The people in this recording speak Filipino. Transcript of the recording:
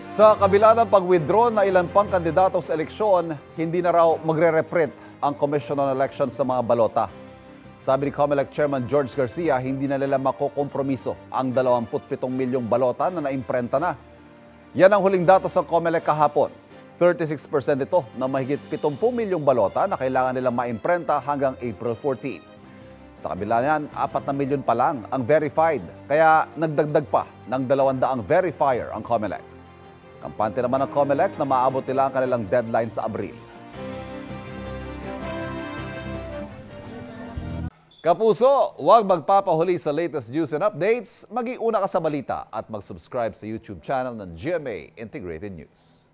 Sa kabila ng pag-withdraw na ilan pang kandidato sa eleksyon, hindi na raw magre-reprint ang Commission on Elections sa mga balota. Sabi ni COMELEC Chairman George Garcia, hindi na nila makokompromiso ang 27 milyong balota na naimprenta na. Yan ang huling datos ng COMELEC kahapon. 36% ito na mahigit 70 milyong balota na kailangan nilang maimprenta hanggang April 14. Sa kabila niyan, 4 na milyon pa lang ang verified, kaya nagdagdag pa ng 200 verifier ang COMELEC. Kampante naman ng COMELEC na maabot nila ang kanilang deadline sa Abril. Kapuso, huwag magpapahuli sa latest news and updates. Mag-iuna ka sa balita at mag-subscribe sa YouTube channel ng GMA Integrated News.